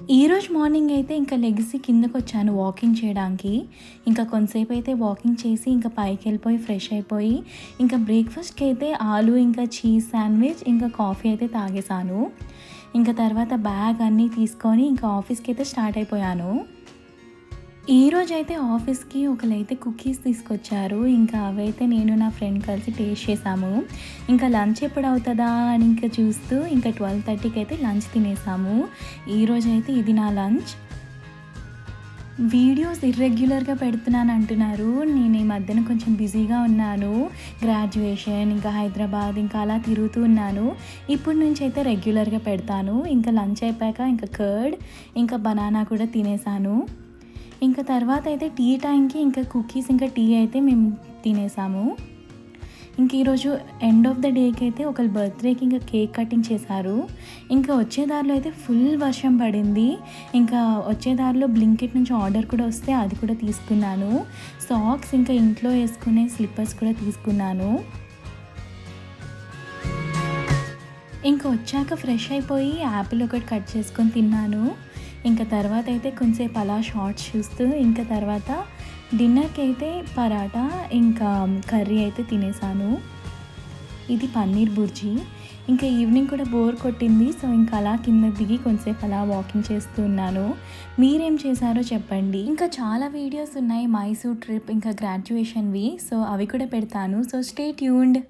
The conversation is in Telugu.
ఈరోజు మార్నింగ్ అయితే ఇంకా లెగిసి కిందకొచ్చాను వాకింగ్ చేయడానికి. ఇంకా కొంతసేపు అయితే వాకింగ్ చేసి ఇంకా పైకెళ్ళిపోయి ఫ్రెష్ అయిపోయి ఇంకా బ్రేక్‌ఫాస్ట్‌కి అయితే ఆలు ఇంకా చీజ్ శాండ్విచ్ ఇంకా కాఫీ అయితే తాగేసాను. ఇంకా తర్వాత బ్యాగ్ అన్నీ తీసుకొని ఇంకా ఆఫీస్‌కైతే స్టార్ట్ అయిపోయాను. ఈరోజైతే ఆఫీస్‌కి ఒకళ్ళైతే కుకీస్ తీసుకొచ్చారు. ఇంకా అవైతే నేను నా ఫ్రెండ్ కలిసి టేస్ట్ చేసాము. ఇంకా లంచ్ ఎప్పుడవుతదా అని ఇంకా చూస్తూ ఇంకా 12:30కి అయితే లంచ్ తినేసాము. ఈరోజైతే ఇది నా లంచ్. వీడియోస్ ఇర్రెగ్యులర్‌గా పెడుతున్నాను అంటున్నారు. నేను ఈ మధ్యన కొంచెం బిజీగా ఉన్నాను. గ్రాడ్యుయేషన్ ఇంకా హైదరాబాద్ ఇంకా అలా తిరుగుతూ ఉన్నాను. ఇప్పటి నుంచి అయితే రెగ్యులర్‌గా పెడతాను. ఇంకా లంచ్ అయిపోయాక ఇంకా కర్డ్ ఇంకా బనానా కూడా తినేసాను. ఇంకా తర్వాత అయితే టీ టైంకి ఇంకా కుకీస్ ఇంకా టీ అయితే మేము తినేసాము. ఇంక ఈరోజు ఎండ్ ఆఫ్ ద డేకి అయితే ఒకళ్ళ బర్త్‌డేకి ఇంకా కేక్ కటింగ్ చేశారు. ఇంకా వచ్చే దారిలో అయితే ఫుల్ వర్షం పడింది. ఇంకా వచ్చే దారిలో బ్లింకిట్ నుంచి ఆర్డర్ కూడా వస్తే అది కూడా తీసుకున్నాను. సాక్స్ ఇంకా ఇంట్లో వేసుకునే స్లిప్పర్స్ కూడా తీసుకున్నాను. ఇంకా వచ్చాక ఫ్రెష్ అయిపోయి యాపిల్ ఒకటి కట్ చేసుకొని తిన్నాను. ఇంకా తర్వాత అయితే కొంచెంసేపు అలా షార్ట్స్ చూస్తూ ఇంకా తర్వాత డిన్నర్‌కి అయితే పరాటా ఇంకా కర్రీ అయితే తినేసాను. ఇది పన్నీర్ బుర్జీ. ఇంకా ఈవినింగ్ కూడా బోర్ కొట్టింది. సో ఇంకా అలా కిందకి దిగి కొంచెంసేపు అలా వాకింగ్ చేస్తూ ఉన్నాను. మీరేం చేశారో చెప్పండి. ఇంకా చాలా వీడియోస్ ఉన్నాయి మైసూర్ ట్రిప్ ఇంకా గ్రాడ్యుయేషన్‌వి. సో అవి కూడా పెడతాను. So stay tuned.